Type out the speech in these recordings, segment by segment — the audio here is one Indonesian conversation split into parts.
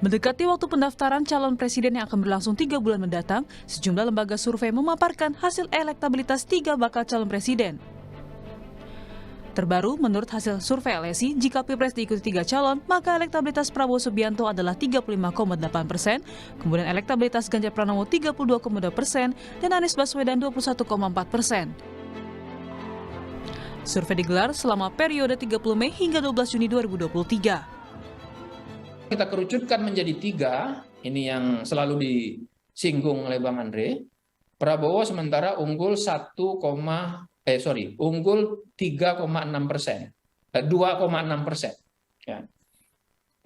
Mendekati waktu pendaftaran calon presiden yang akan berlangsung 3 bulan mendatang, sejumlah lembaga survei memaparkan hasil elektabilitas 3 bakal calon presiden. Terbaru, menurut hasil survei LSI, jika Pilpres diikuti 3 calon, maka elektabilitas Prabowo Subianto adalah 35,8%, kemudian elektabilitas Ganjar Pranowo 32,2% dan Anies Baswedan 21,4%. Survei digelar selama periode 30 Mei hingga 12 Juni 2023. Kita kerucutkan menjadi 3, ini yang selalu disinggung oleh Bang Andre. Prabowo sementara unggul 3,6%, 2,6%. Ya.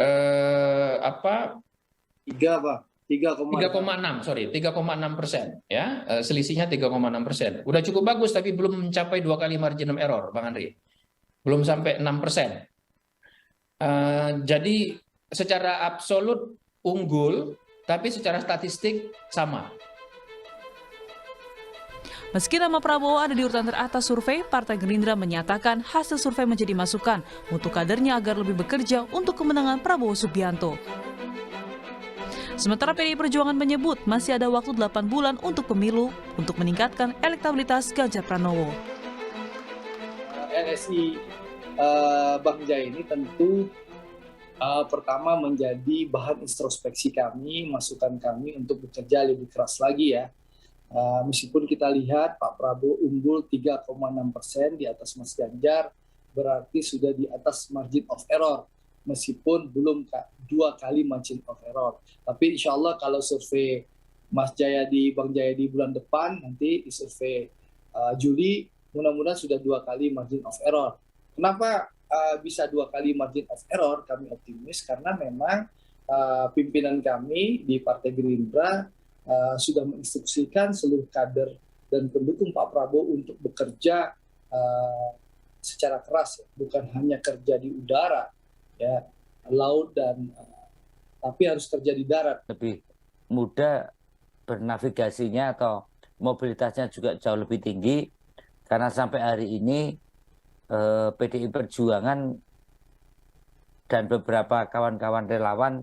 3,6%. Ya, selisihnya 3,6%. Udah cukup bagus, tapi belum mencapai 2 kali margin of error, Bang Andre. Belum sampai 6%. Jadi secara absolut unggul, tapi secara statistik sama. Meski nama Prabowo ada di urutan teratas survei, Partai Gerindra menyatakan hasil survei menjadi masukan untuk kadernya agar lebih bekerja untuk kemenangan Prabowo Subianto. Sementara PDI Perjuangan menyebut masih ada waktu 8 bulan untuk pemilu untuk meningkatkan elektabilitas Ganjar Pranowo. LSI Bang Jaya ini tentu pertama menjadi bahan introspeksi kami, masukan kami untuk bekerja lebih keras lagi ya. Meskipun kita lihat Pak Prabowo unggul 3,6% di atas Mas Ganjar, berarti sudah di atas margin of error, meskipun belum 2 kali margin of error. Tapi insya Allah kalau survei Mas Jaya Bang Jaya di bulan depan, nanti di survei Juli, mudah-mudahan sudah 2 kali margin of error. Kenapa bisa 2 kali margin of error? Kami optimis karena memang pimpinan kami di Partai Gerindra sudah menginstruksikan seluruh kader dan pendukung Pak Prabowo untuk bekerja secara keras, bukan hanya kerja di udara, ya, laut dan tapi harus kerja di darat. Lebih mudah bernavigasinya atau mobilitasnya juga jauh lebih tinggi karena sampai hari ini PDI Perjuangan dan beberapa kawan-kawan relawan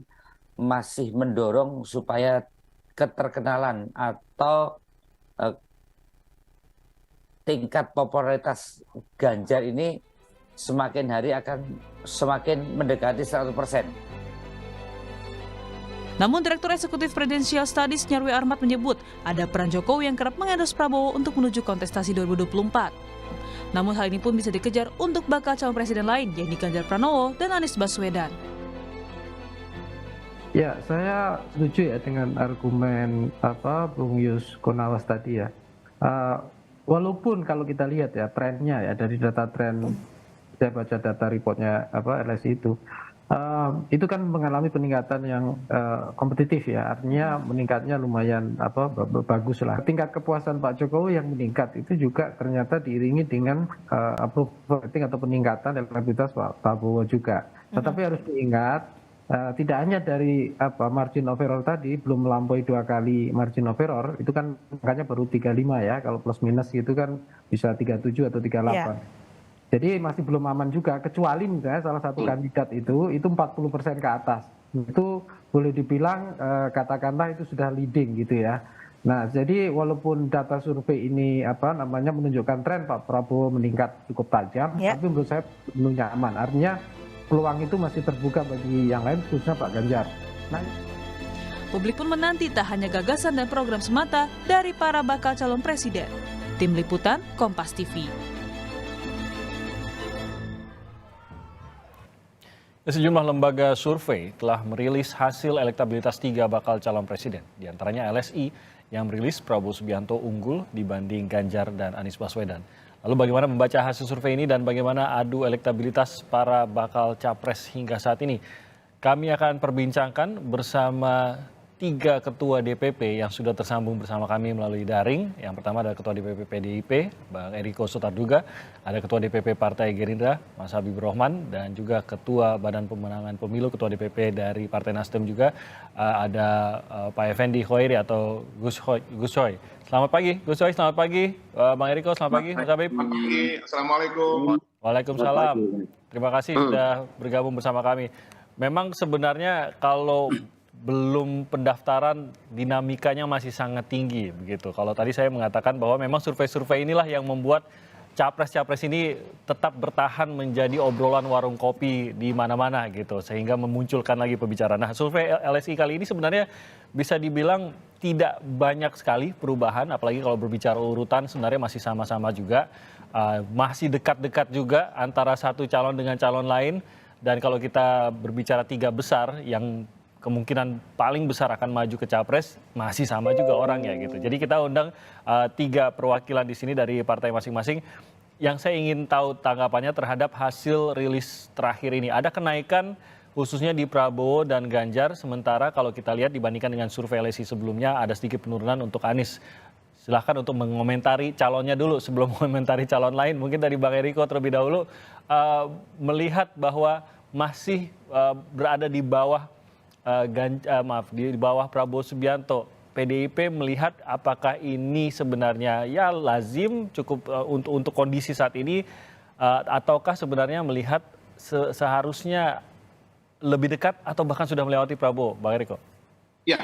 masih mendorong supaya keterkenalan atau tingkat popularitas Ganjar ini semakin hari akan semakin mendekati 100%. Namun Direktur Eksekutif Presidensial Studies Nyarwi Ahmad menyebut ada peran Jokowi yang kerap mengendorse Prabowo untuk menuju kontestasi 2024. Namun hal ini pun bisa dikejar untuk bakal calon presiden lain, yaitu Ganjar Pranowo dan Anies Baswedan. Ya, saya setuju ya dengan argumen Bung Yus Konawas tadi ya. Walaupun kalau kita lihat ya trennya ya dari data tren, saya baca data reportnya LSI itu kan mengalami peningkatan yang kompetitif ya, artinya meningkatnya lumayan bagus lah. Tingkat kepuasan Pak Jokowi yang meningkat itu juga ternyata diiringi dengan approval rating atau peningkatan elektabilitas Pak Prabowo juga. Tetapi harus diingat tidak hanya dari margin of error tadi, belum melampaui 2 kali margin of error, itu kan angkanya baru 35 ya, kalau plus minus itu kan bisa 37 atau 38. Yeah. Jadi masih belum aman juga, kecuali misalnya salah satu kandidat itu 40% ke atas. Itu boleh dibilang katakanlah itu sudah leading gitu ya. Nah, jadi walaupun data survei ini menunjukkan tren Pak Prabowo meningkat cukup tajam, tapi menurut saya belum nyaman. Artinya peluang itu masih terbuka bagi yang lain, khususnya Pak Ganjar. Publik pun menanti tak hanya gagasan dan program semata dari para bakal calon presiden. Tim Liputan, Kompas TV. Sejumlah lembaga survei telah merilis hasil elektabilitas 3 bakal calon presiden. Di antaranya LSI yang merilis Prabowo Subianto unggul dibanding Ganjar dan Anies Baswedan. Lalu bagaimana membaca hasil survei ini dan bagaimana adu elektabilitas para bakal capres hingga saat ini? Kami akan perbincangkan bersama 3 ketua DPP yang sudah tersambung bersama kami melalui daring. Yang pertama adalah Ketua DPP PDIP, Bang Eriko Sotarduga. Ada Ketua DPP Partai Gerindra, Mas Habibur Rahman. Dan juga Ketua Badan Pemenangan Pemilu, Ketua DPP dari Partai Nasdem juga. Ada Pak Effendi Khoiri atau Gus Choi. Selamat pagi, Gus Choi. Selamat pagi, Bang Eriko. Selamat pagi, Mas Habib. Selamat pagi. Assalamualaikum. Waalaikumsalam. Terima kasih sudah bergabung bersama kami. Memang sebenarnya kalau belum pendaftaran dinamikanya masih sangat tinggi begitu. Kalau tadi saya mengatakan bahwa memang survei-survei inilah yang membuat capres-capres ini tetap bertahan menjadi obrolan warung kopi di mana-mana gitu, sehingga memunculkan lagi pembicaraan. Nah, survei LSI kali ini sebenarnya bisa dibilang tidak banyak sekali perubahan, apalagi kalau berbicara urutan sebenarnya masih sama-sama juga, masih dekat-dekat juga antara satu calon dengan calon lain. Dan kalau kita berbicara 3 besar yang kemungkinan paling besar akan maju ke capres masih sama juga orangnya gitu. Jadi kita undang 3 perwakilan di sini dari partai masing-masing. Yang saya ingin tahu tanggapannya terhadap hasil rilis terakhir ini. Ada kenaikan khususnya di Prabowo dan Ganjar, sementara kalau kita lihat dibandingkan dengan survei LSI sebelumnya ada sedikit penurunan untuk Anies. Silahkan untuk mengomentari calonnya dulu sebelum mengomentari calon lain. Mungkin dari Bang Eriko terlebih dahulu, melihat bahwa masih berada di bawah di bawah Prabowo Subianto. PDIP melihat apakah ini sebenarnya ya lazim cukup untuk kondisi saat ini, ataukah sebenarnya melihat seharusnya lebih dekat atau bahkan sudah melewati Prabowo, Bang Eriko? Ya,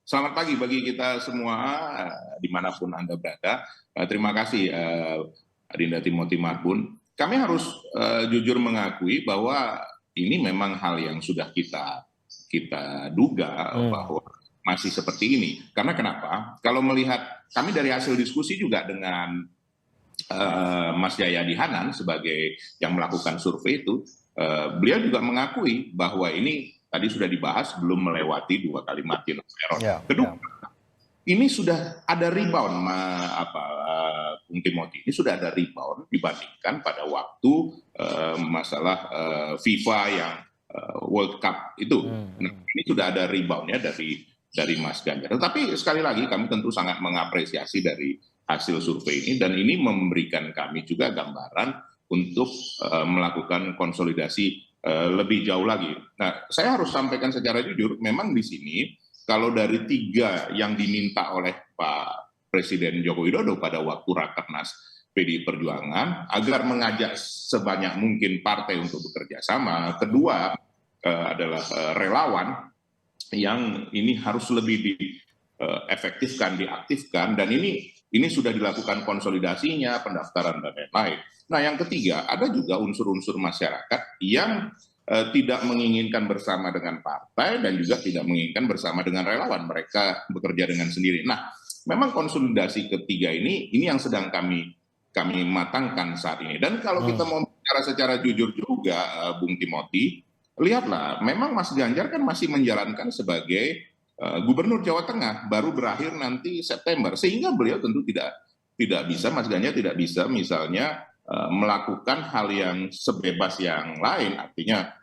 selamat pagi bagi kita semua dimanapun Anda berada. Terima kasih Adinda Timothy Marbun. Kami harus jujur mengakui bahwa ini memang hal yang sudah kita duga bahwa masih seperti ini. Karena kenapa? Kalau melihat kami dari hasil diskusi juga dengan Mas Jayadi Hanan sebagai yang melakukan survei itu, beliau juga mengakui bahwa ini tadi sudah dibahas belum melewati 2 kali margin of error. Kedua, ini sudah ada rebound, Bung Timothy. Ini sudah ada rebound dibandingkan pada waktu masalah FIFA yang World Cup itu. Nah, ini sudah ada reboundnya dari Mas Ganjar. Tetapi sekali lagi kami tentu sangat mengapresiasi dari hasil survei ini, dan ini memberikan kami juga gambaran untuk melakukan konsolidasi lebih jauh lagi. Nah, saya harus sampaikan secara jujur, memang di sini kalau dari 3 yang diminta oleh Pak Presiden Joko Widodo pada waktu Rakernas PDI Perjuangan agar mengajak sebanyak mungkin partai untuk bekerja sama. Kedua adalah relawan yang ini harus lebih diefektifkan, diaktifkan, dan ini sudah dilakukan konsolidasinya, pendaftaran dan lain-lain. Nah, yang ketiga ada juga unsur-unsur masyarakat yang tidak menginginkan bersama dengan partai dan juga tidak menginginkan bersama dengan relawan. Mereka bekerja dengan sendiri. Nah, memang konsolidasi ketiga ini yang sedang kami matangkan saat ini. Dan kalau kita mau bicara secara jujur juga, Bung Timothy, lihatlah, memang Mas Ganjar kan masih menjalankan sebagai Gubernur Jawa Tengah, baru berakhir nanti September, sehingga beliau tentu tidak bisa, Mas Ganjar tidak bisa misalnya melakukan hal yang sebebas yang lain, artinya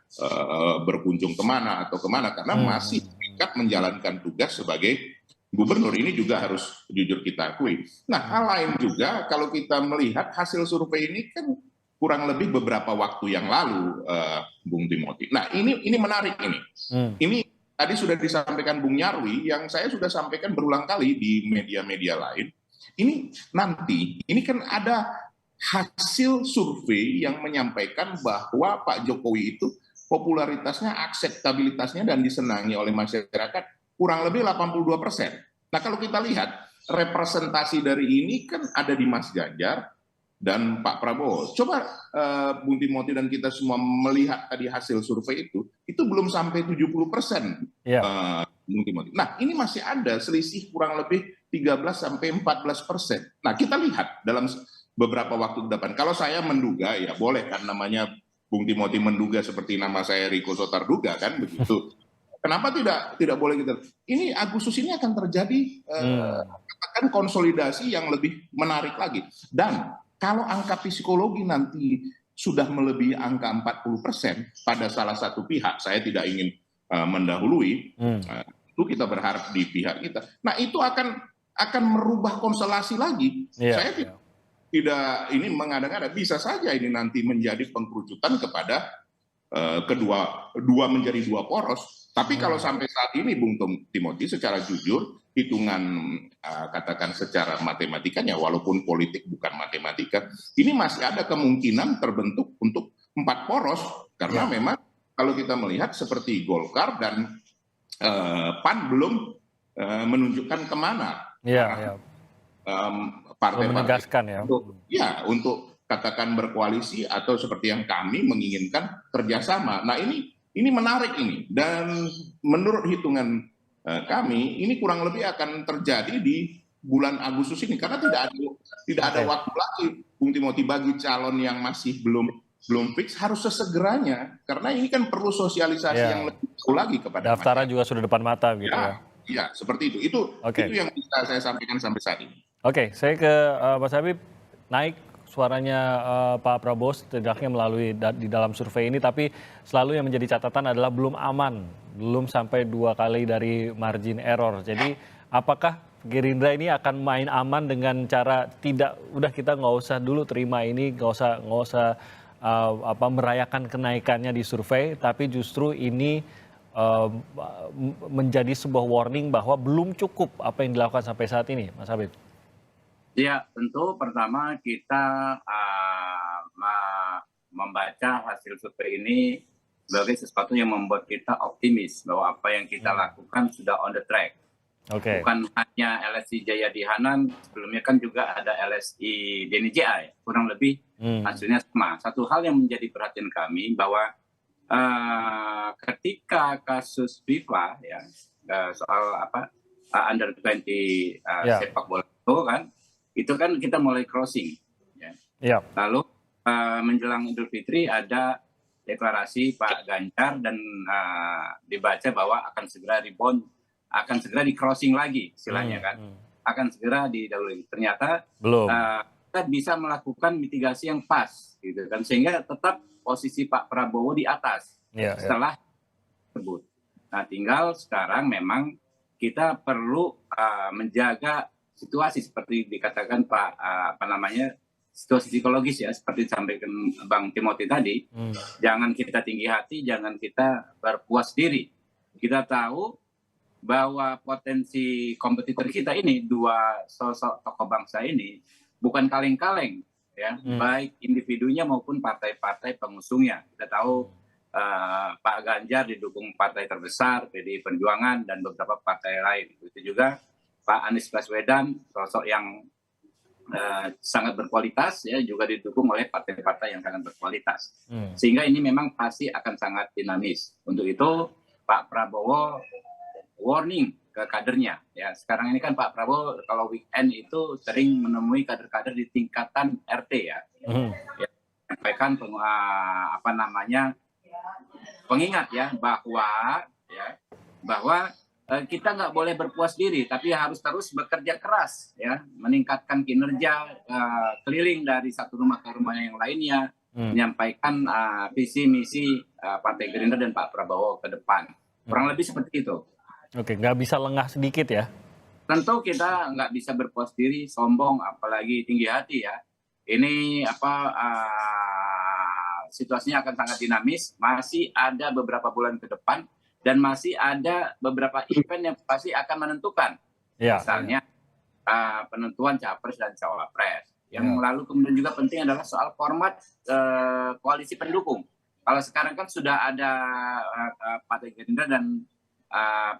berkunjung kemana atau kemana, karena masih terikat menjalankan tugas sebagai gubernur. Ini juga harus jujur kita akui. Nah, hal lain juga kalau kita melihat hasil survei ini kan kurang lebih beberapa waktu yang lalu, Bung Timothy. Nah, ini menarik ini. Ini tadi sudah disampaikan Bung Nyarwi, yang saya sudah sampaikan berulang kali di media-media lain. Ini kan ada hasil survei yang menyampaikan bahwa Pak Jokowi itu popularitasnya, akseptabilitasnya dan disenangi oleh masyarakat kurang lebih 82%. Nah, kalau kita lihat representasi dari ini kan ada di Mas Ganjar dan Pak Prabowo. Coba Bung Timothy dan kita semua melihat tadi hasil survei itu belum sampai 70%. Bung Timothy. Nah, ini masih ada selisih kurang lebih 13-14%. Nah, kita lihat dalam beberapa waktu ke depan. Kalau saya menduga, ya boleh kan namanya Bung Timothy menduga seperti nama saya Riko Sotarduga kan begitu. Kenapa tidak boleh kita? Ini Agustus ini akan terjadi konsolidasi yang lebih menarik lagi. Dan kalau angka psikologi nanti sudah melebihi angka 40% pada salah satu pihak, saya tidak ingin mendahului, itu kita berharap di pihak kita. Nah, itu akan merubah konstelasi lagi. Saya tidak ini mengada-ngada, bisa saja ini nanti menjadi pengkerucutan kepada dua menjadi 2 poros. Tapi kalau sampai saat ini, Bung Timothy, secara jujur, hitungan katakan secara matematikanya, walaupun politik bukan matematika, ini masih ada kemungkinan terbentuk untuk 4 poros, karena memang kalau kita melihat seperti Golkar dan PAN belum menunjukkan kemana partai-partai menegaskan untuk katakan berkoalisi atau seperti yang kami menginginkan kerjasama. Nah ini menarik ini, dan menurut hitungan kami ini kurang lebih akan terjadi di bulan Agustus ini, karena tidak ada waktu lagi, Bung Timothy, bagi calon yang masih belum fix harus sesegeranya, karena ini kan perlu sosialisasi yang lebih jauh lagi kepada daftarnya juga sudah depan mata gitu ya. Iya, seperti itu. Itu yang bisa saya sampaikan sampai saat ini. Oke, saya ke Mas Habib. Naik suaranya Pak Prabowo setidaknya melalui di dalam survei ini, tapi selalu yang menjadi catatan adalah belum aman, belum sampai 2 kali dari margin error. Jadi apakah Gerindra ini akan main aman dengan cara udah kita nggak usah dulu terima ini, nggak usah merayakan kenaikannya di survei, tapi justru ini menjadi sebuah warning bahwa belum cukup apa yang dilakukan sampai saat ini, Mas Habib? Ya, tentu pertama kita membaca hasil survei ini sebagai sesuatu yang membuat kita optimis bahwa apa yang kita lakukan sudah on the track. Bukan hanya LSI Jayadi Hanan, sebelumnya kan juga ada LSI Denny J.A. Kurang lebih hasilnya sama. Satu hal yang menjadi perhatian kami bahwa ketika kasus FIFA ya soal under 20 sepak bola itu kan kita mulai crossing ya. Lalu menjelang Idul Fitri ada deklarasi Pak Ganjar dan dibaca bahwa akan segera rebound, akan segera di crossing lagi istilahnya akan segera didahului. Ternyata belum kita bisa melakukan mitigasi yang pas gitu kan, sehingga tetap posisi Pak Prabowo di atas setelah tersebut. Nah, tinggal sekarang memang kita perlu menjaga situasi seperti dikatakan Pak situasi psikologis ya, seperti disampaikan Bang Timothy tadi. Jangan kita tinggi hati, jangan kita berpuas diri. Kita tahu bahwa potensi kompetitor kita ini, dua sosok tokoh bangsa ini bukan kaleng-kaleng ya, baik individunya maupun partai-partai pengusungnya. Kita tahu Pak Ganjar didukung partai terbesar PDI Perjuangan dan beberapa partai lain. Begitu juga Pak Anies Baswedan, sosok yang sangat berkualitas ya, juga didukung oleh partai-partai yang sangat berkualitas. Sehingga ini memang pasti akan sangat dinamis. Untuk itu Pak Prabowo warning ke kadernya ya. Sekarang ini kan Pak Prabowo kalau weekend itu sering menemui kader-kader di tingkatan RT ya. Ya, sampaikan pengingat ya bahwa kita nggak boleh berpuas diri, tapi harus terus bekerja keras ya, meningkatkan kinerja, keliling dari satu rumah ke rumah yang lainnya, menyampaikan visi misi Partai Gerindra dan Pak Prabowo ke depan. Kurang lebih seperti itu. Oke, nggak bisa lengah sedikit ya? Tentu kita nggak bisa berpuas diri, sombong, apalagi tinggi hati ya. Ini situasinya akan sangat dinamis, masih ada beberapa bulan ke depan. Dan masih ada beberapa event yang pasti akan menentukan. Misalnya penentuan capres dan cawapres. Yang lalu kemudian juga penting adalah soal format koalisi pendukung. Kalau sekarang kan sudah ada Partai Gerindra dan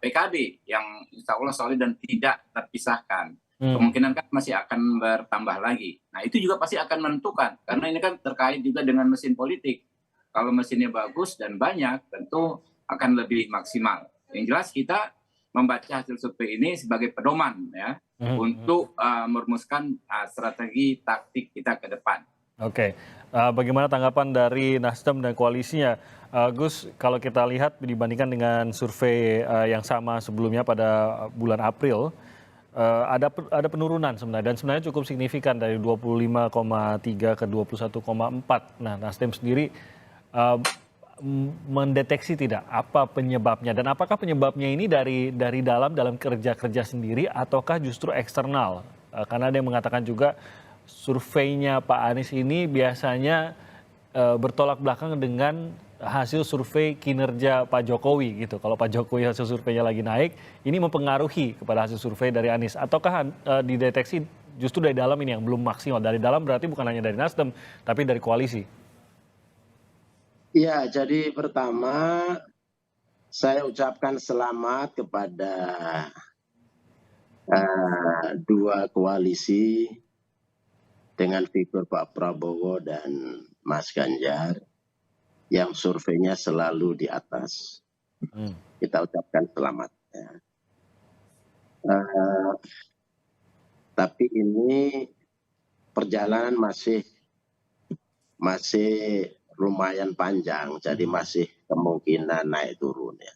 PKB yang insya Allah solid dan tidak terpisahkan. Kemungkinan kan masih akan bertambah lagi. Nah itu juga pasti akan menentukan. Karena ini kan terkait juga dengan mesin politik. Kalau mesinnya bagus dan banyak, tentu akan lebih maksimal. Yang jelas kita membaca hasil survei ini sebagai pedoman ya untuk merumuskan strategi taktik kita ke depan. Oke, bagaimana tanggapan dari Nasdem dan koalisinya, Gus? Kalau kita lihat dibandingkan dengan survei yang sama sebelumnya pada bulan April, ada penurunan sebenarnya, dan sebenarnya cukup signifikan dari 25,3 ke 21,4. Nah, Nasdem sendiri mendeteksi tidak apa penyebabnya, dan apakah penyebabnya ini dari dalam kerja sendiri ataukah justru eksternal? Karena ada yang mengatakan juga surveinya Pak Anies ini biasanya bertolak belakang dengan hasil survei kinerja Pak Jokowi gitu. Kalau Pak Jokowi hasil surveinya lagi naik, ini mempengaruhi kepada hasil survei dari Anies, ataukah dideteksi justru dari dalam ini yang belum maksimal? Dari dalam berarti bukan hanya dari Nasdem tapi dari koalisi. Ya, jadi pertama saya ucapkan selamat kepada dua koalisi dengan figur Pak Prabowo dan Mas Ganjar yang surveinya selalu di atas. Kita ucapkan selamat. Ya. Tapi ini perjalanan masih lumayan panjang, jadi masih kemungkinan naik turun ya.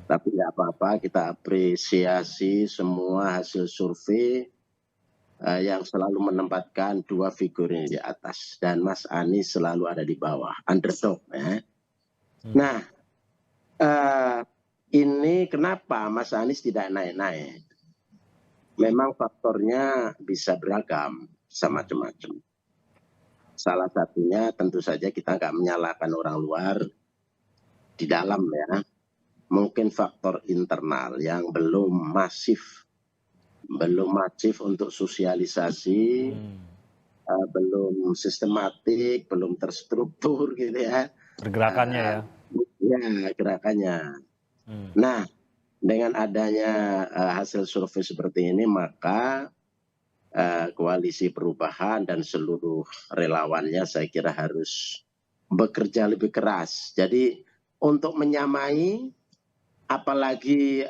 Tapi nggak apa-apa, kita apresiasi semua hasil survei yang selalu menempatkan dua figur ini di atas, dan Mas Anies selalu ada di bawah, underdog ya. Nah, ini kenapa Mas Anies tidak naik-naik? Memang faktornya bisa beragam, bisa macam-macam. Salah satunya tentu saja kita nggak menyalahkan orang luar, di dalam ya. Mungkin faktor internal yang belum masif untuk sosialisasi, belum sistematik, belum terstruktur gitu ya. Pergerakannya ya. Ya, gerakannya. Nah, dengan adanya hasil survei seperti ini, maka koalisi perubahan dan seluruh relawannya saya kira harus bekerja lebih keras. Jadi untuk menyamai, apalagi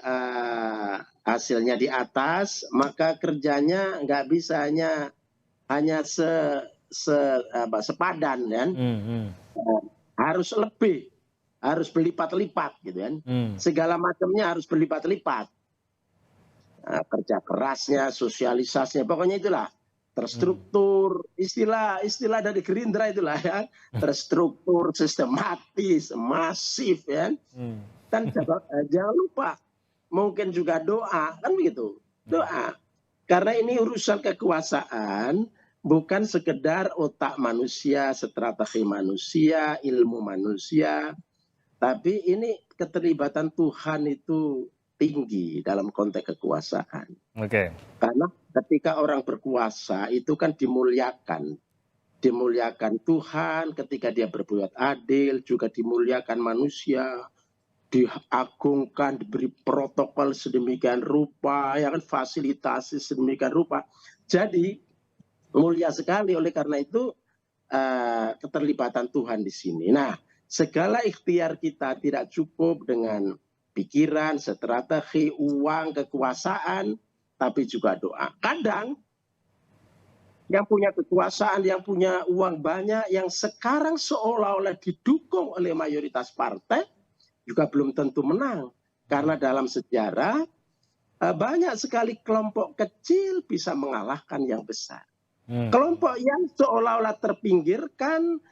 hasilnya di atas, maka kerjanya nggak bisa hanya sepadan kan. Harus lebih, harus berlipat-lipat gitu kan. Segala macamnya harus berlipat-lipat. Kerja kerasnya, sosialisasinya, pokoknya itulah terstruktur, istilah dari Gerindra itulah ya, terstruktur, sistematis, masif ya. Dan jangan lupa, mungkin juga doa, kan begitu, doa. Karena ini urusan kekuasaan, bukan sekedar otak manusia, strategi manusia, ilmu manusia, tapi ini keterlibatan Tuhan itu tinggi dalam konteks kekuasaan. Karena ketika orang berkuasa itu kan dimuliakan Tuhan, ketika dia berbuat adil juga dimuliakan manusia, diagungkan, diberi protokol sedemikian rupa, ya kan, fasilitasi sedemikian rupa. Jadi mulia sekali. Oleh karena itu keterlibatan Tuhan di sini. Nah, segala ikhtiar kita tidak cukup dengan pikiran, strategi, uang, kekuasaan, tapi juga doa. Kadang yang punya kekuasaan, yang punya uang banyak, yang sekarang seolah-olah didukung oleh mayoritas partai, juga belum tentu menang. Karena dalam sejarah, banyak sekali kelompok kecil bisa mengalahkan yang besar. Kelompok yang seolah-olah terpinggirkan,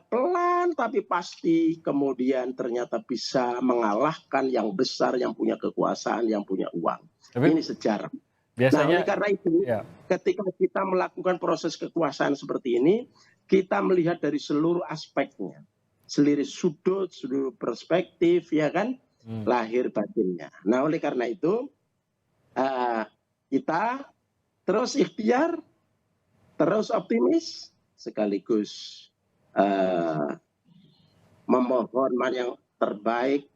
pelan tapi pasti kemudian ternyata bisa mengalahkan yang besar, yang punya kekuasaan, yang punya uang. Ini sejarah. Biasanya, oleh karena itu, ketika kita melakukan proses kekuasaan seperti ini, kita melihat dari seluruh aspeknya, seluruh sudut, seluruh perspektif, ya kan, lahir batinnya. Nah, oleh karena itu, kita terus ikhtiar, terus optimis, sekaligus memohon yang terbaik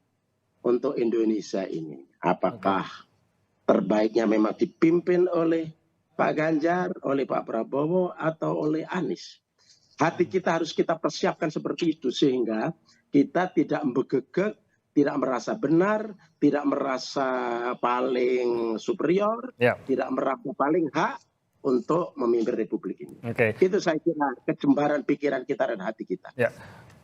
untuk Indonesia ini. Apakah terbaiknya memang dipimpin oleh Pak Ganjar, oleh Pak Prabowo, atau oleh Anies? Hati kita harus kita persiapkan seperti itu, sehingga kita tidak begegek, tidak merasa benar, tidak merasa paling superior, tidak merasa paling hak untuk memimpin Republik ini. Itu saya kira kejembaran pikiran kita dan hati kita.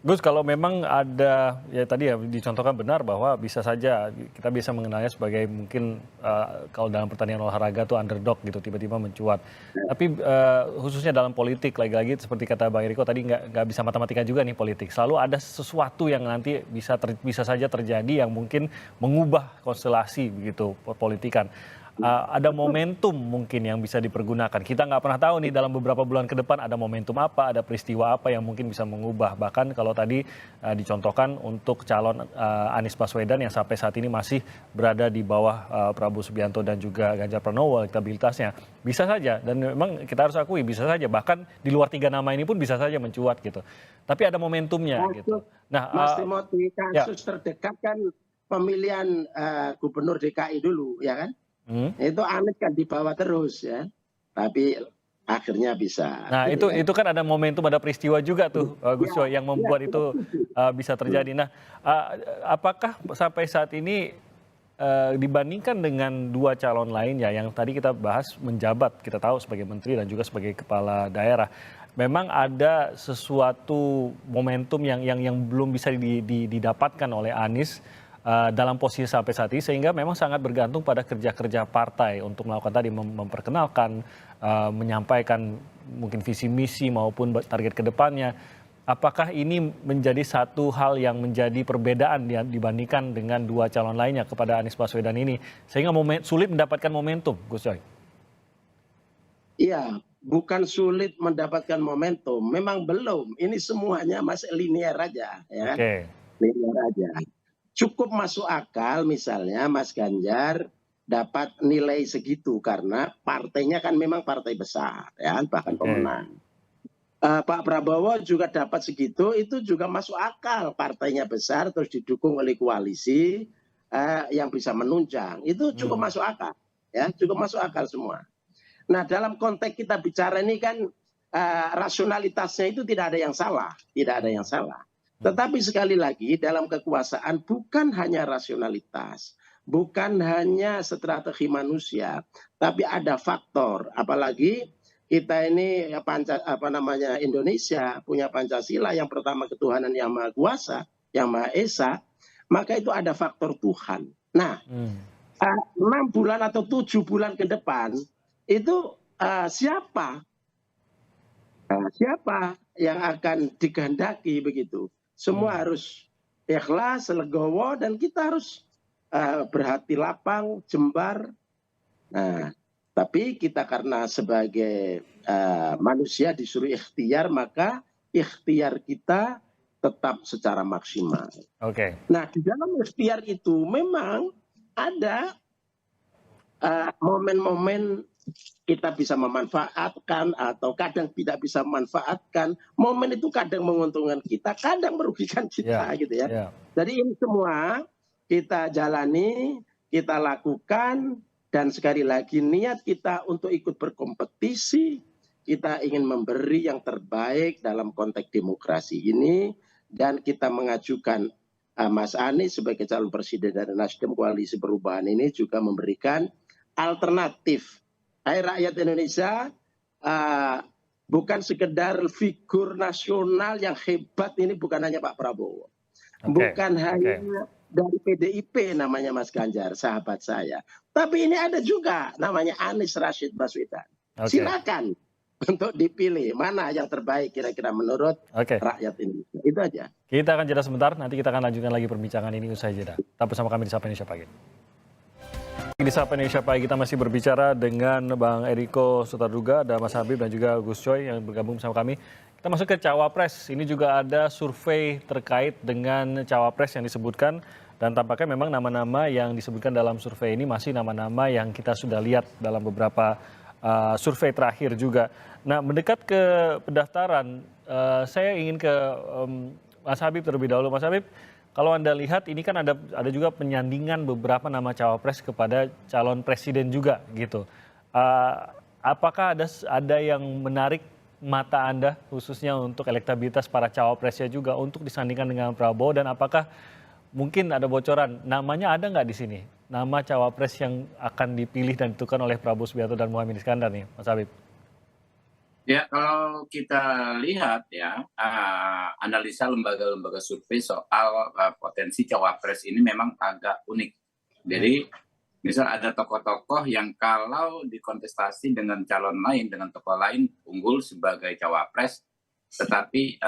Gus, kalau memang ada, ya tadi ya dicontohkan benar bahwa bisa saja kita bisa mengenalnya sebagai mungkin kalau dalam pertandingan olahraga tuh underdog gitu, tiba-tiba mencuat. Tapi khususnya dalam politik, lagi-lagi seperti kata Bang Eriko tadi, nggak bisa matematika juga nih politik. Selalu ada sesuatu yang nanti bisa saja terjadi yang mungkin mengubah konstelasi begitu politikan. Ada momentum mungkin yang bisa dipergunakan. Kita nggak pernah tahu nih dalam beberapa bulan ke depan ada momentum apa, ada peristiwa apa yang mungkin bisa mengubah. Bahkan kalau tadi dicontohkan untuk calon Anies Baswedan yang sampai saat ini masih berada di bawah Prabowo Subianto dan juga Ganjar Pranowo, elektabilitasnya bisa saja, dan memang kita harus akui bisa saja, bahkan di luar 3 nama ini pun bisa saja mencuat gitu. Tapi ada momentumnya gitu. Nah, Mas Timothy, kasus terdekat kan pemilihan gubernur DKI dulu, ya kan? Itu Anies kan dibawa terus ya, tapi akhirnya bisa. Nah, itu kan ada momentum, ada peristiwa juga tuh, Gus Coy, yang membuat itu bisa terjadi. Nah, apakah sampai saat ini dibandingkan dengan dua calon lainnya yang tadi kita bahas menjabat, kita tahu sebagai menteri dan juga sebagai kepala daerah, memang ada sesuatu momentum yang belum bisa didapatkan oleh Anies dalam posisi sampai saat ini, sehingga memang sangat bergantung pada kerja-kerja partai untuk melakukan tadi memperkenalkan, menyampaikan mungkin visi misi maupun target ke depannya. Apakah ini menjadi satu hal yang menjadi perbedaan dibandingkan dengan dua calon lainnya kepada Anies Baswedan ini, sehingga sulit mendapatkan momentum, Gus Coy? Iya, bukan sulit mendapatkan momentum, memang belum. Ini semuanya masih linear aja, ya kan? Linear aja. Cukup masuk akal misalnya Mas Ganjar dapat nilai segitu karena partainya kan memang partai besar, ya kan? Bahkan pemenang. Pak Prabowo juga dapat segitu, itu juga masuk akal, partainya besar terus didukung oleh koalisi yang bisa menunjang, itu cukup masuk akal, ya, cukup masuk akal semua. Nah, dalam konteks kita bicara ini kan rasionalitasnya itu tidak ada yang salah, tidak ada yang salah. Tetapi sekali lagi dalam kekuasaan bukan hanya rasionalitas, bukan hanya strategi manusia, tapi ada faktor. Apalagi kita ini Indonesia punya Pancasila yang pertama ketuhanan yang Maha Kuasa, yang Maha Esa, maka itu ada faktor Tuhan. Nah, 6 bulan atau 7 bulan ke depan itu siapa yang akan digandaki begitu? Semua harus ikhlas, legowo, dan kita harus berhati lapang, jembar. Nah, tapi kita karena sebagai manusia disuruh ikhtiar, maka ikhtiar kita tetap secara maksimal. Nah, di dalam ikhtiar itu memang ada momen-momen kita bisa memanfaatkan atau kadang tidak bisa memanfaatkan. Momen itu kadang menguntungkan kita, kadang merugikan kita, gitu ya. Jadi ini semua kita jalani, kita lakukan, dan sekali lagi niat kita untuk ikut berkompetisi, kita ingin memberi yang terbaik dalam konteks demokrasi ini, dan kita mengajukan Mas Anies sebagai calon presiden dari Nasdem Koalisi Perubahan ini juga memberikan alternatif. Hai rakyat Indonesia, bukan sekedar figur nasional yang hebat ini bukan hanya Pak Prabowo. Bukan hanya dari PDIP namanya Mas Ganjar, sahabat saya. Tapi ini ada juga namanya Anies Rashid Baswedan. Silakan untuk dipilih mana yang terbaik kira-kira menurut rakyat Indonesia. Itu aja. Kita akan jeda sebentar, nanti kita akan lanjutkan lagi perbincangan ini usai jeda. Tetap bersama kami di Sapa Indonesia Pagi. Di Sapa Indonesia Pagi kita masih berbicara dengan Bang Eriko Sutarduga, ada Mas Habib dan juga Gus Coy yang bergabung bersama kami. Kita masuk ke Cawapres. Ini juga ada survei terkait dengan Cawapres yang disebutkan, dan tampaknya memang nama-nama yang disebutkan dalam survei ini masih nama-nama yang kita sudah lihat dalam beberapa survei terakhir juga. Nah, mendekat ke pendaftaran, saya ingin ke Mas Habib terlebih dahulu. Mas Habib, kalau Anda lihat ini kan ada juga penyandingan beberapa nama cawapres kepada calon presiden juga gitu. Apakah ada yang menarik mata Anda khususnya untuk elektabilitas para cawapresnya juga untuk disandingkan dengan Prabowo, dan apakah mungkin ada bocoran namanya ada nggak di sini? Nama cawapres yang akan dipilih dan ditentukan oleh Prabowo Subianto dan Muhaimin Iskandar nih, Mas Habib? Ya, kalau kita lihat ya, analisa lembaga-lembaga survei soal potensi cawapres ini memang agak unik. Jadi, misal ada tokoh-tokoh yang kalau dikontestasi dengan calon lain, dengan tokoh lain, unggul sebagai cawapres, tetapi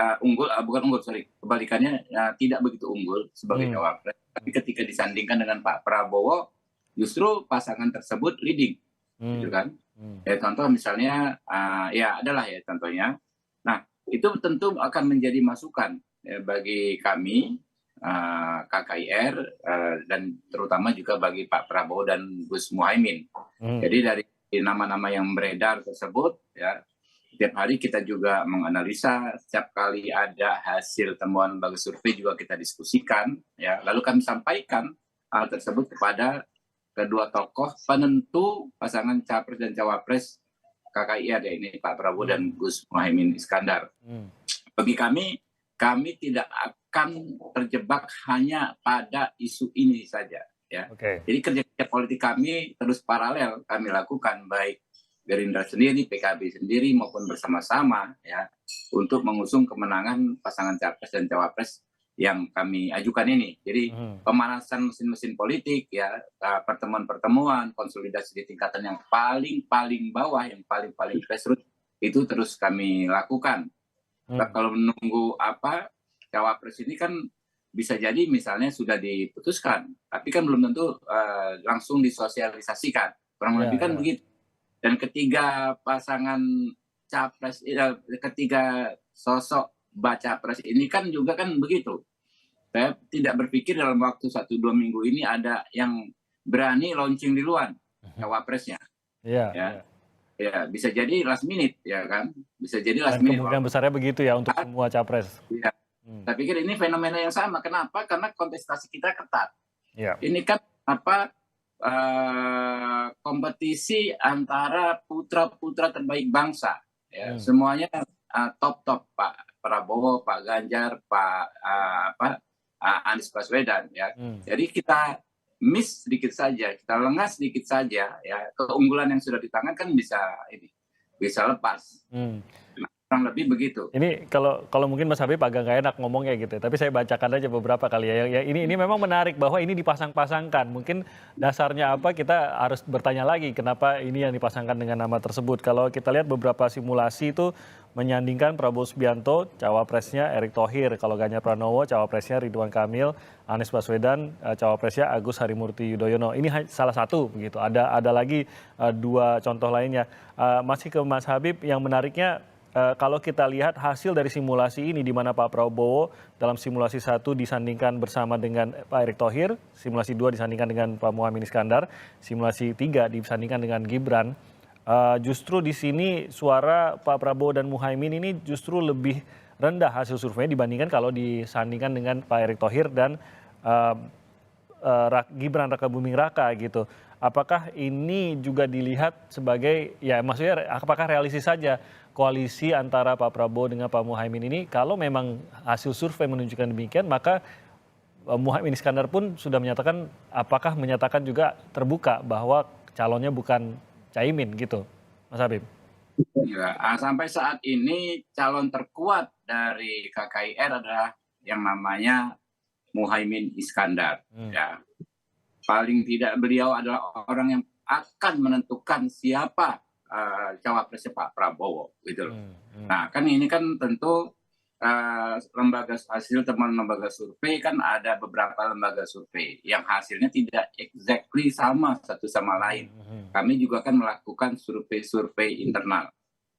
kebalikannya tidak begitu unggul sebagai cawapres. Tapi ketika disandingkan dengan Pak Prabowo, justru pasangan tersebut leading, gitu kan? Ya, contoh misalnya, ya adalah ya contohnya. Nah, itu tentu akan menjadi masukan ya, bagi kami, KKIR, dan terutama juga bagi Pak Prabowo dan Gus Muhaimin. Jadi dari nama-nama yang beredar tersebut, ya, setiap hari kita juga menganalisa, setiap kali ada hasil temuan lembaga survei juga kita diskusikan, ya, lalu kami sampaikan hal tersebut kepada kedua tokoh penentu pasangan capres dan cawapres KKIR, ya ini Pak Prabowo dan Gus Muhaimin Iskandar. Bagi kami tidak akan terjebak hanya pada isu ini saja, ya. Jadi kerja politik kami terus paralel kami lakukan, baik Gerindra sendiri, PKB sendiri maupun bersama-sama, ya, untuk mengusung kemenangan pasangan capres dan cawapres yang kami ajukan ini. Jadi pemanasan mesin-mesin politik, ya, pertemuan-pertemuan, konsolidasi di tingkatan yang paling bawah, yang paling grassroots itu terus kami lakukan. Kalau menunggu cawapres ini kan bisa jadi misalnya sudah diputuskan, tapi kan belum tentu langsung disosialisasikan. Kurang lebih kan begitu. Dan ketiga pasangan capres, ketiga sosok baca pres ini kan juga kan begitu. Saya tidak berpikir dalam waktu 1-2 minggu ini ada yang berani launching di luar cawapresnya. Ya, bisa jadi last minute, ya kan? Bisa jadi last minute. Kemungkinan besarnya begitu ya untuk semua capres. Ya. Saya pikir ini fenomena yang sama. Kenapa? Karena kontestasi kita ketat. Ini kan kompetisi antara putra-putra terbaik bangsa. Ya. Semuanya top Pak Prabowo, Pak Ganjar, Pak Anies Baswedan. Ya. Jadi kita miss sedikit saja, kita lengah sedikit saja, ya, keunggulan yang sudah di tangan kan bisa lepas. Kurang lebih begitu. Ini kalau mungkin Mas Habib agak nggak enak ngomongnya gitu, tapi saya bacakan aja beberapa kali ya. Ini memang menarik bahwa ini dipasang-pasangkan. Mungkin dasarnya apa kita harus bertanya lagi kenapa ini yang dipasangkan dengan nama tersebut. Kalau kita lihat beberapa simulasi itu menyandingkan Prabowo Subianto, cawapresnya Erick Thohir. Kalau Ganjar Pranowo, cawapresnya Ridwan Kamil, Anies Baswedan, cawapresnya Agus Harimurti Yudhoyono. Ini salah satu begitu. Ada lagi 2 contoh lainnya. Masih ke Mas Habib, yang menariknya kalau kita lihat hasil dari simulasi ini di mana Pak Prabowo dalam simulasi 1 disandingkan bersama dengan Pak Erick Thohir, simulasi 2 disandingkan dengan Pak Muhaimin Iskandar, simulasi 3 disandingkan dengan Gibran. Justru di sini suara Pak Prabowo dan Muhaimin ini justru lebih rendah hasil survei dibandingkan kalau disandingkan dengan Pak Erick Thohir dan Gibran Rakabuming Raka gitu. Apakah ini juga dilihat sebagai, ya maksudnya apakah realistis saja koalisi antara Pak Prabowo dengan Pak Muhaimin ini? Kalau memang hasil survei menunjukkan demikian, maka Muhaimin Iskandar pun sudah menyatakan, apakah menyatakan juga terbuka bahwa calonnya bukan Caimin gitu, Mas Habib? Ya, sampai saat ini calon terkuat dari KKIR adalah yang namanya Muhaimin Iskandar. Ya. Paling tidak beliau adalah orang yang akan menentukan siapa cawapresnya Pak Prabowo, gitu loh. Nah, kan ini kan tentu hasil teman lembaga survei kan ada beberapa lembaga survei yang hasilnya tidak exactly sama satu sama lain. Kami juga akan melakukan survei internal.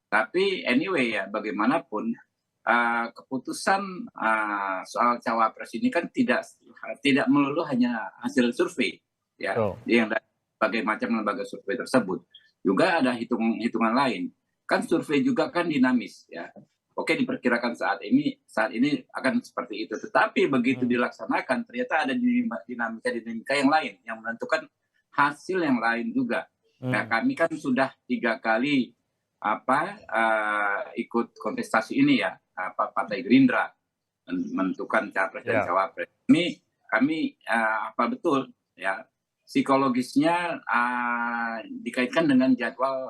Tapi anyway ya, bagaimanapun keputusan soal cawapres ini kan tidak melulu hanya hasil survei, ya, yang dari berbagai macam lembaga survei tersebut. Juga ada hitungan lain. Kan survei juga kan dinamis, ya. Oke, diperkirakan saat ini akan seperti itu. Tetapi begitu dilaksanakan ternyata ada dinamika yang lain yang menentukan hasil yang lain juga. Nah, kami kan sudah 3 kali ikut kontestasi ini ya, Partai Gerindra menentukan capres dan cawapres. Kami betul ya, psikologisnya dikaitkan dengan jadwal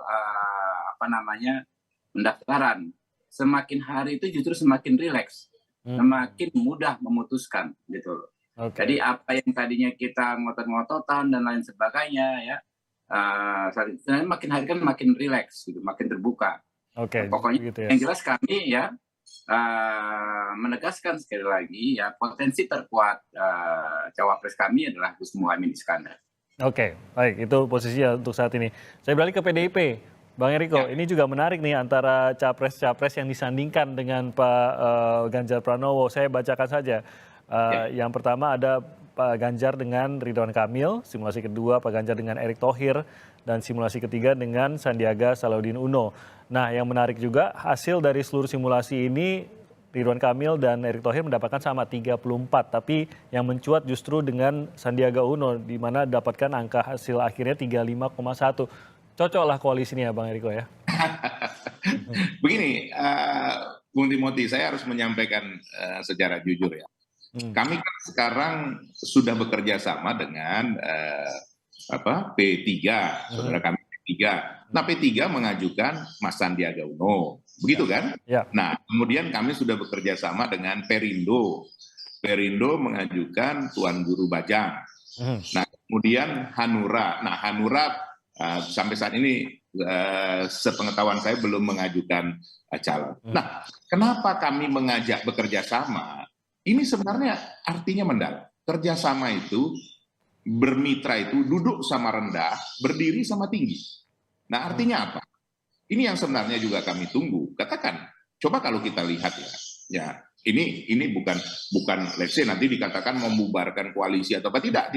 pendaftaran. Semakin hari itu justru semakin rileks, semakin mudah memutuskan gitu loh. Jadi apa yang tadinya kita ngotot-ngototan dan lain sebagainya ya, makin hari kan makin rileks gitu, makin terbuka. Pokoknya gitu ya. Yang jelas kami ya menegaskan sekali lagi ya, potensi terkuat cawapres kami adalah Gus Muhaimin Iskandar. Baik, itu posisinya untuk saat ini. Saya beralih ke PDIP. Bang Eriko, ini juga menarik nih antara capres-capres yang disandingkan dengan Pak Ganjar Pranowo. Saya bacakan saja. Yang pertama ada Pak Ganjar dengan Ridwan Kamil, simulasi kedua Pak Ganjar dengan Erick Thohir, dan simulasi ketiga dengan Sandiaga Salahuddin Uno. Nah, yang menarik juga hasil dari seluruh simulasi ini Ridwan Kamil dan Erick Thohir mendapatkan sama 34, tapi yang mencuat justru dengan Sandiaga Uno di mana dapatkan angka hasil akhirnya 35,1. Cocoklah koalisi ini ya Bang Eriko ya. Begini, Bung Timothy, saya harus menyampaikan secara jujur ya. Kami kan sekarang sudah bekerja sama dengan P3, saudara kami P3. Nah P3 mengajukan Mas Sandiaga Uno, begitu kan? Ya. Nah kemudian kami sudah bekerja sama dengan Perindo. Perindo mengajukan Tuan Guru Bajang. Nah kemudian Hanura. Nah Hanura sampai saat ini sepengetahuan saya belum mengajukan calon. Nah kenapa kami mengajak bekerja sama? Ini sebenarnya artinya mendalam. Kerjasama itu, bermitra itu duduk sama rendah, berdiri sama tinggi. Nah artinya apa? Ini yang sebenarnya juga kami tunggu. Katakan, coba kalau kita lihat ya ini bukan let's say nanti dikatakan membubarkan koalisi atau apa, tidak.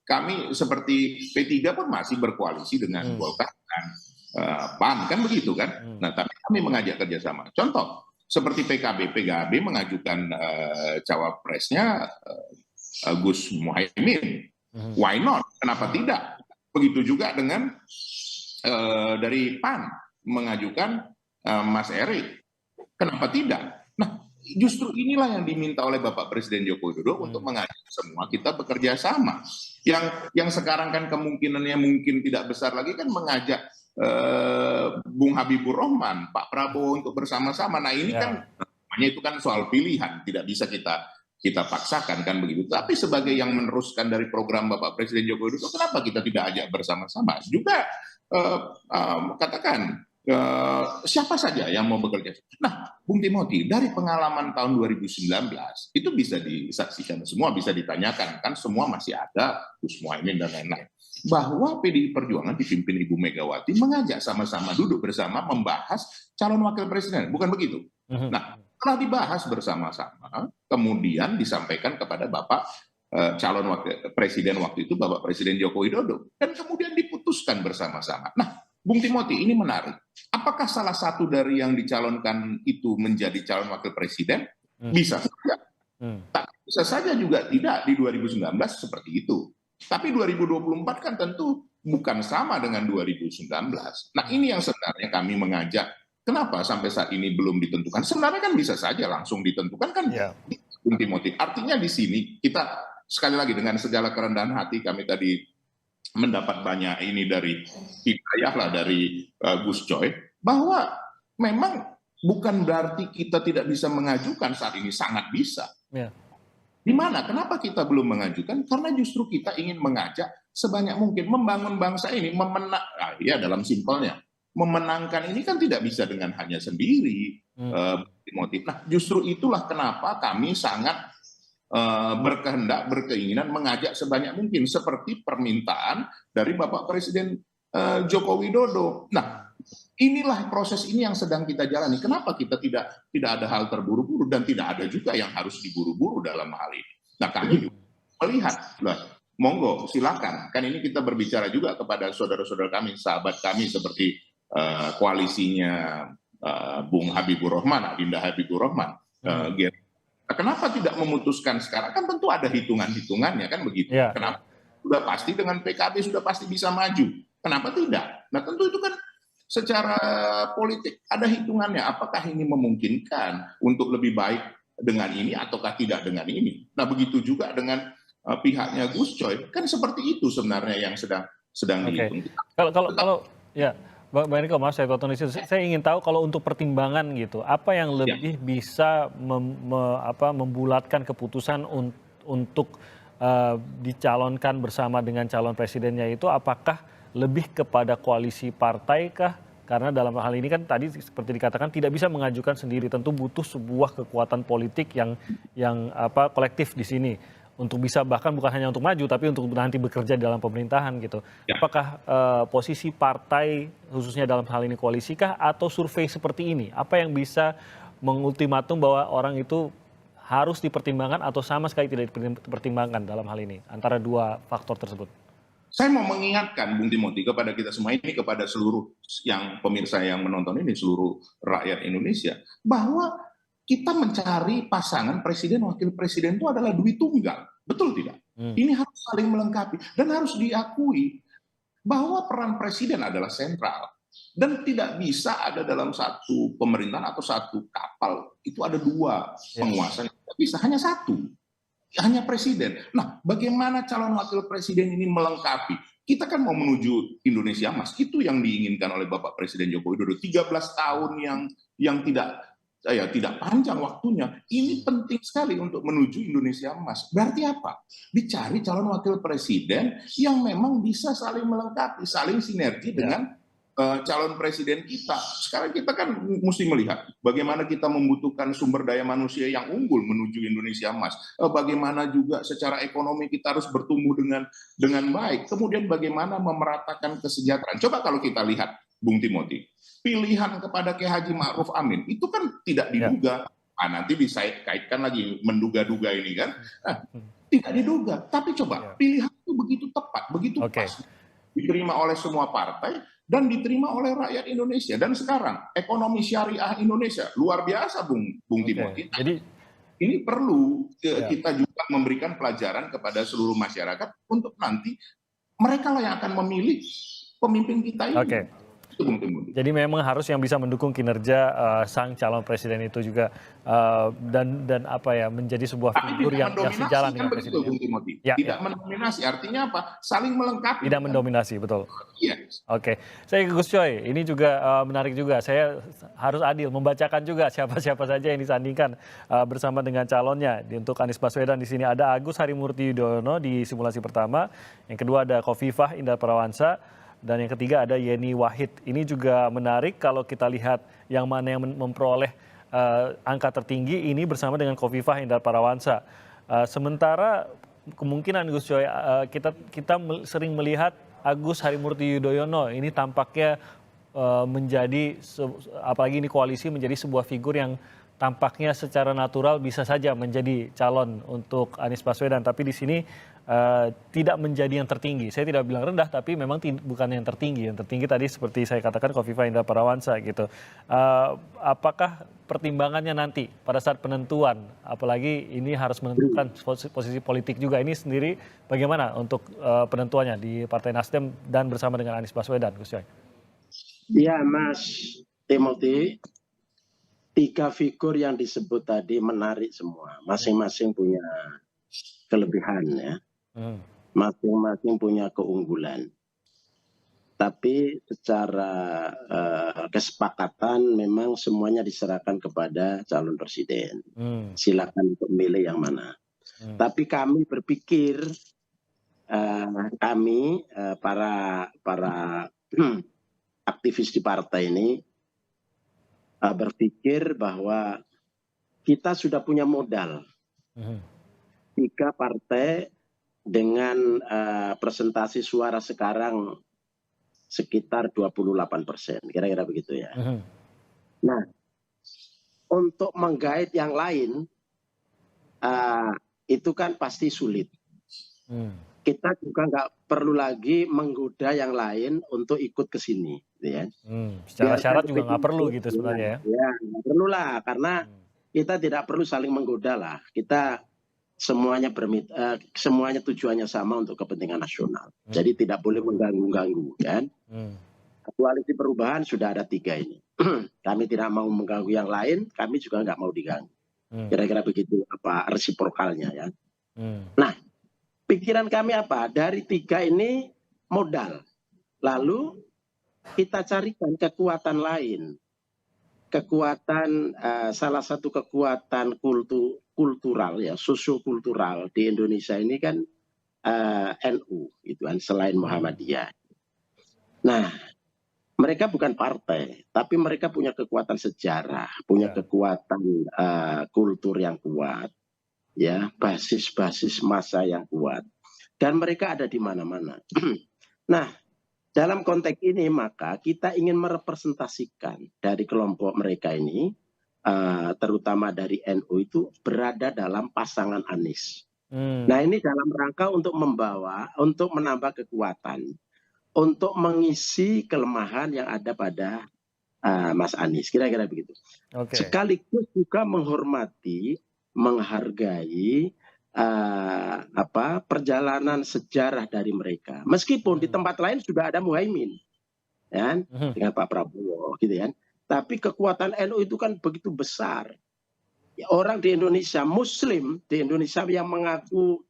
Kami seperti P3 pun masih berkoalisi dengan Golkar dan PAN kan begitu kan. Nah tapi kami mengajak kerjasama. Contoh seperti PKB mengajukan cawapresnya Gus Muhaimin. Why not? Kenapa tidak? Begitu juga dengan dari PAN mengajukan Mas Erik. Kenapa tidak? Nah, justru inilah yang diminta oleh Bapak Presiden Joko Widodo untuk mengajak semua kita bekerja sama. Yang sekarang kan kemungkinannya mungkin tidak besar lagi kan mengajak Bung Habibur Rahman, Pak Prabowo untuk bersama-sama. Nah ini kan namanya itu kan soal pilihan, tidak bisa kita paksakan kan begitu. Tapi sebagai yang meneruskan dari program Bapak Presiden Joko Widodo, kenapa kita tidak ajak bersama-sama? Juga katakan siapa saja yang mau bekerja. Nah, Bung Timothy, dari pengalaman tahun 2019 itu bisa disaksikan semua, bisa ditanyakan kan semua masih ada Gus Muhaimin dan lain-lain. Bahwa PDI Perjuangan dipimpin Ibu Megawati mengajak sama-sama duduk bersama membahas calon wakil presiden, bukan begitu? Nah, setelah dibahas bersama-sama, kemudian disampaikan kepada Bapak calon wakil presiden waktu itu, Bapak Presiden Joko Widodo, dan kemudian diputuskan bersama-sama. Nah, Bung Timothy, ini menarik. Apakah salah satu dari yang dicalonkan itu menjadi calon wakil presiden? Bisa saja. Tapi bisa saja juga tidak di 2019 seperti itu. Tapi 2024 kan tentu bukan sama dengan 2019. Nah ini yang sebenarnya kami mengajak, kenapa sampai saat ini belum ditentukan? Sebenarnya kan bisa saja langsung ditentukan kan, Bung Timothy. Artinya di sini kita sekali lagi dengan segala kerendahan hati kami tadi mendapat banyak ini dari hidayah lah dari Gus Coy, bahwa memang bukan berarti kita tidak bisa mengajukan saat ini, sangat bisa. Di mana? Kenapa kita belum mengajukan? Karena justru kita ingin mengajak sebanyak mungkin membangun bangsa ini, dalam simpelnya. Memenangkan ini kan tidak bisa dengan hanya sendiri. Motif. Nah, justru itulah kenapa kami sangat berkehendak, berkeinginan mengajak sebanyak mungkin seperti permintaan dari Bapak Presiden Joko Widodo. Nah, inilah proses ini yang sedang kita jalani. Kenapa kita tidak ada hal terburu-buru dan tidak ada juga yang harus diburu-buru dalam hal ini. Nah, kami juga melihat, monggo silakan. Kan ini kita berbicara juga kepada saudara-saudara kami, sahabat kami seperti koalisinya Bung Habibur Rahman, Adinda Habibur Rahman. Kenapa tidak memutuskan sekarang? Kan tentu ada hitungan-hitungannya kan begitu. Kenapa? Sudah pasti dengan PKB sudah pasti bisa maju. Kenapa tidak? Nah, tentu itu kan secara politik ada hitungannya, apakah ini memungkinkan untuk lebih baik dengan ini ataukah tidak dengan ini. Nah begitu juga dengan pihaknya Gus Coy, kan seperti itu sebenarnya yang sedang dihitung. Kalau ya Bang Eriko, maaf saya potong di situ. Saya ingin tahu kalau untuk pertimbangan gitu, apa yang lebih bisa membulatkan keputusan untuk dicalonkan bersama dengan calon presidennya itu, apakah lebih kepada koalisi partai kah? Karena dalam hal ini kan tadi seperti dikatakan tidak bisa mengajukan sendiri, tentu butuh sebuah kekuatan politik yang kolektif di sini untuk bisa bahkan bukan hanya untuk maju tapi untuk nanti bekerja dalam pemerintahan gitu. Apakah posisi partai khususnya dalam hal ini koalisi kah atau survei seperti ini? Apa yang bisa mengultimatum bahwa orang itu harus dipertimbangkan atau sama sekali tidak dipertimbangkan dalam hal ini antara dua faktor tersebut? Saya mau mengingatkan Bung Timothy kepada kita semua ini, kepada seluruh yang pemirsa yang menonton ini, seluruh rakyat Indonesia, bahwa kita mencari pasangan presiden wakil presiden itu adalah duit tunggal, betul tidak? Ini harus saling melengkapi dan harus diakui bahwa peran presiden adalah sentral dan tidak bisa ada dalam satu pemerintahan atau satu kapal itu ada dua penguasa, tidak bisa, hanya satu, hanya presiden. Nah, bagaimana calon wakil presiden ini melengkapi? Kita kan mau menuju Indonesia Emas, itu yang diinginkan oleh Bapak Presiden Joko Widodo. 13 tahun yang tidak panjang waktunya. Ini penting sekali untuk menuju Indonesia Emas. Berarti apa? Dicari calon wakil presiden yang memang bisa saling melengkapi, saling sinergi dengan calon presiden kita. Sekarang kita kan mesti melihat bagaimana kita membutuhkan sumber daya manusia yang unggul menuju Indonesia Emas. Bagaimana juga secara ekonomi kita harus bertumbuh dengan baik. Kemudian bagaimana memeratakan kesejahteraan. Coba kalau kita lihat, Bung Timothy, pilihan kepada Kiai Haji Ma'ruf Amin itu kan tidak diduga. Nanti bisa kaitkan lagi menduga-duga ini kan. Tidak diduga. Tapi coba pilihan itu begitu tepat, begitu pas. Diterima oleh semua partai dan diterima oleh rakyat Indonesia. Dan sekarang ekonomi syariah Indonesia luar biasa, Bung Timothy. Jadi ini perlu kita juga memberikan pelajaran kepada seluruh masyarakat untuk nanti mereka lah yang akan memilih pemimpin kita ini. Jadi memang harus yang bisa mendukung kinerja sang calon presiden itu juga dan apa ya, menjadi sebuah figur yang sejalan dengan presiden. Tidak mendominasi, artinya apa? Saling melengkapi. Tidak mendominasi, betul. Yes. Oke, saya ke Gus Coy. Ini juga menarik juga. Saya harus adil membacakan juga siapa-siapa saja yang disandingkan bersama dengan calonnya. Untuk Anies Baswedan di sini ada Agus Harimurti Yudhoyono di simulasi pertama. Yang kedua ada Khofifah Indar Parawansa. Dan yang ketiga ada Yeni Wahid. Ini juga menarik kalau kita lihat yang mana yang memperoleh angka tertinggi ini bersama dengan Khofifah Indar Parawansa. Sementara kemungkinan Gus Coy, kita sering melihat Agus Harimurti Yudhoyono ini tampaknya menjadi, apalagi ini koalisi, menjadi sebuah figur yang tampaknya secara natural bisa saja menjadi calon untuk Anies Baswedan. Tapi di sini tidak menjadi yang tertinggi. Saya tidak bilang rendah, tapi memang bukan yang tertinggi. Yang tertinggi tadi seperti saya katakan Khofifah Indar Parawansa gitu. Apakah pertimbangannya nanti pada saat penentuan, apalagi ini harus menentukan posisi politik juga, ini sendiri bagaimana untuk penentuannya di Partai Nasdem dan bersama dengan Anies Baswedan, Gus Coy? Ya, Mas Timothy, 3 figur yang disebut tadi menarik semua. Masing-masing punya kelebihan ya. Masing-masing punya keunggulan. Tapi secara kesepakatan memang semuanya diserahkan kepada calon presiden. Silakan untuk milih yang mana. Tapi kami berpikir, para aktivis di partai ini berpikir bahwa kita sudah punya modal. 3 partai dengan presentasi suara sekarang sekitar 28%, kira-kira begitu ya. Nah, untuk menggait yang lain itu kan pasti sulit. Kita juga nggak perlu lagi menggoda yang lain untuk ikut ke sini, ya. Secara syarat juga nggak perlu gitu sebenarnya ya. Ya, nggak perlu lah, karena kita tidak perlu saling menggoda lah. Kita semuanya tujuannya sama untuk kepentingan nasional. Jadi tidak boleh mengganggu-ganggu, kan? Koalisi perubahan sudah ada 3 ini. Kami tidak mau mengganggu yang lain, kami juga nggak mau diganggu. Kira-kira begitu apa resiprokalnya ya. Nah, pikiran kami apa? Dari 3 ini modal. Lalu kita carikan kekuatan lain. Kekuatan, salah satu kekuatan kultural ya, sosiokultural di Indonesia ini kan NU itu kan, selain Muhammadiyah. Nah, mereka bukan partai, tapi mereka punya kekuatan sejarah, punya kekuatan kultur yang kuat, ya, basis-basis massa yang kuat, dan mereka ada di mana-mana. Nah, dalam konteks ini maka kita ingin merepresentasikan dari kelompok mereka ini, terutama dari NU itu berada dalam pasangan Anies. Nah, ini dalam rangka untuk menambah kekuatan, untuk mengisi kelemahan yang ada pada Mas Anies, kira-kira begitu. Sekaligus juga menghormati, menghargai perjalanan sejarah dari mereka. Meskipun di tempat lain sudah ada Muhaimin, ya, dengan Pak Prabowo, gitu kan. Tapi kekuatan NU itu kan begitu besar. Ya, orang di Indonesia, Muslim di Indonesia yang mengaku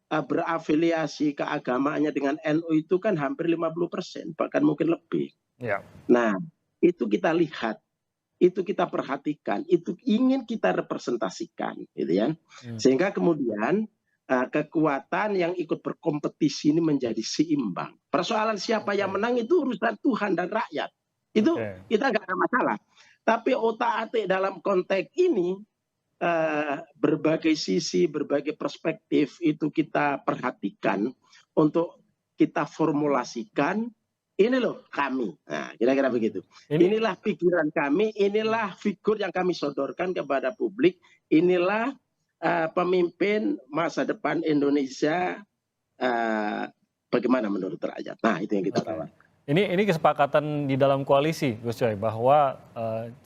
berafiliasi keagamaannya dengan NU itu kan hampir 50%, bahkan mungkin lebih. Ya. Nah, itu kita lihat, itu kita perhatikan, itu ingin kita representasikan, gitu ya. Sehingga kemudian kekuatan yang ikut berkompetisi ini menjadi seimbang. Persoalan siapa yang menang itu urusan Tuhan dan rakyat. Itu kita nggak ada masalah. Tapi otak-atik dalam konteks ini berbagai sisi, berbagai perspektif itu kita perhatikan untuk kita formulasikan. Ini loh kami, nah kira-kira begitu. Inilah pikiran kami, inilah figur yang kami sodorkan kepada publik, inilah pemimpin masa depan Indonesia bagaimana menurut rakyat. Nah itu yang kita tawarkan. Ini kesepakatan di dalam koalisi, Gus Coy, bahwa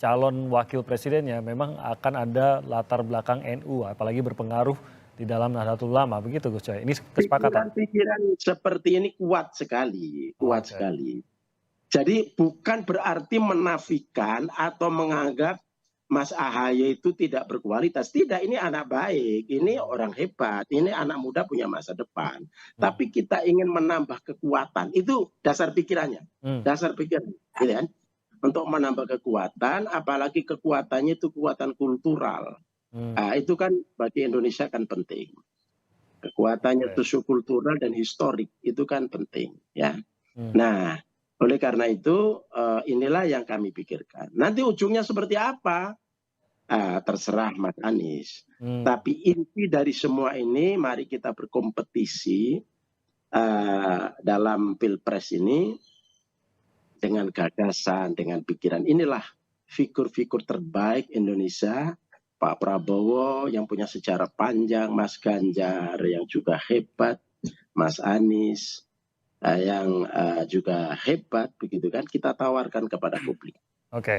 calon wakil presidennya memang akan ada latar belakang NU, apalagi berpengaruh di dalam Nahdlatul Ulama, begitu Gus Coy. Ini kesepakatan. Pikiran seperti ini kuat sekali, sekali. Jadi bukan berarti menafikan atau menganggap Mas AHY itu tidak berkualitas. Tidak, ini anak baik, ini orang hebat, ini anak muda punya masa depan. Tapi kita ingin menambah kekuatan, itu dasar pikirannya, dasar pikiran, gitu kan? Untuk menambah kekuatan, apalagi kekuatannya itu kekuatan kultural. Nah, itu kan bagi Indonesia kan penting. Kekuatannya sosiokultural dan historik itu kan penting, ya. Nah, oleh karena itu inilah yang kami pikirkan. Nanti ujungnya seperti apa? Terserah Mas Anies. Tapi inti dari semua ini, mari kita berkompetisi dalam Pilpres ini dengan gagasan, dengan pikiran. Inilah figur-figur terbaik Indonesia. Pak Prabowo yang punya sejarah panjang, Mas Ganjar yang juga hebat, Mas Anies yang juga hebat, begitu kan, kita tawarkan kepada publik.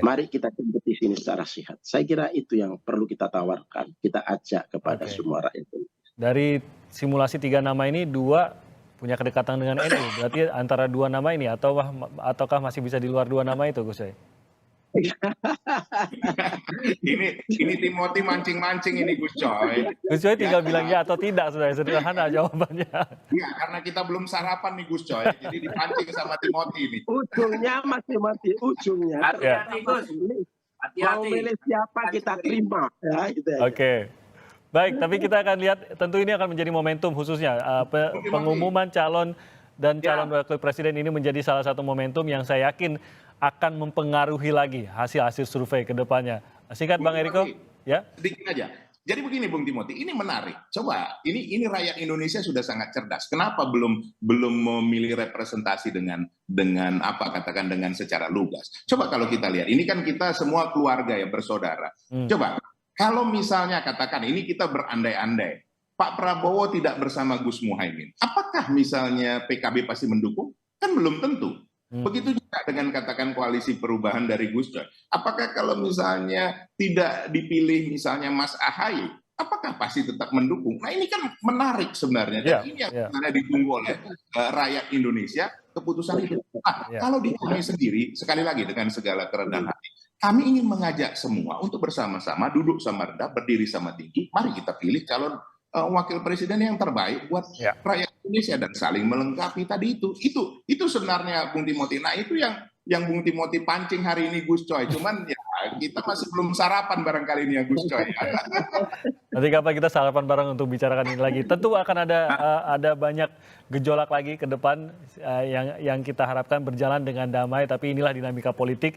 Mari kita kompetisi ini secara sehat. Saya kira itu yang perlu kita tawarkan, kita ajak kepada semua rakyat. Dari simulasi 3 nama ini 2 punya kedekatan dengan NU, berarti antara 2 nama ini ataukah masih bisa di luar 2 nama itu, Gus Coy? ini Timothy mancing-mancing ini Gus Coy. Gus Coy tinggal bilang ya atau tidak, sudah sederhana jawabannya. Iya, karena kita belum sarapan nih Gus Coy, jadi dipancing sama Timothy ini. Ujungnya masing-masing, ujungnya. Hati-hati Gus. Mau milih siapa kita terima. Ya, gitu ya. Baik, tapi kita akan lihat, tentu ini akan menjadi momentum khususnya pengumuman calon dan calon wakil presiden ini menjadi salah satu momentum yang saya yakin akan mempengaruhi lagi hasil-hasil survei ke depannya. Singkat Bang Eriko, ya? Sedikit aja. Jadi begini Bung Timothy, ini menarik. Coba, ini rakyat Indonesia sudah sangat cerdas. Kenapa belum memilih representasi dengan katakan dengan secara lugas? Coba kalau kita lihat, ini kan kita semua keluarga ya, bersaudara. Coba, kalau misalnya katakan ini kita berandai-andai, Pak Prabowo tidak bersama Gus Muhaimin, apakah misalnya PKB pasti mendukung? Kan belum tentu. Begitu juga dengan katakan koalisi perubahan dari Gus Coy. Apakah kalau misalnya tidak dipilih misalnya Mas AHY, apakah pasti tetap mendukung? Nah ini kan menarik sebenarnya. Dan ini yang sebenarnya ditunggu oleh rakyat Indonesia, keputusan itu. Kalau di kami sendiri, sekali lagi dengan segala kerendahan hati, kami ingin mengajak semua untuk bersama-sama duduk sama rendah, berdiri sama tinggi. Mari kita pilih calon wakil presiden yang terbaik buat rakyat Indonesia dan saling melengkapi tadi itu sebenarnya Bung Timothy. Nah itu yang Bung Timothy pancing hari ini Gus Coy, cuman ya kita masih belum sarapan barangkali ini ya Gus Coy. Nanti kapan kita sarapan bareng untuk bicarakan ini lagi. Tentu akan ada banyak gejolak lagi ke depan yang kita harapkan berjalan dengan damai, tapi inilah dinamika politik.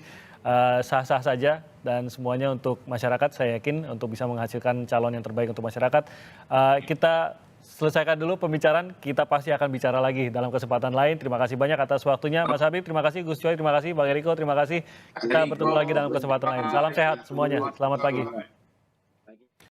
Sah-sah saja dan semuanya untuk masyarakat, saya yakin untuk bisa menghasilkan calon yang terbaik untuk masyarakat. Kita selesaikan dulu pembicaraan, kita pasti akan bicara lagi dalam kesempatan lain. Terima kasih banyak atas waktunya Mas Habib, terima kasih Gus Coy, terima kasih Bang Eriko, terima kasih. Kita bertemu lagi dalam kesempatan lain. Salam sehat semuanya, selamat pagi.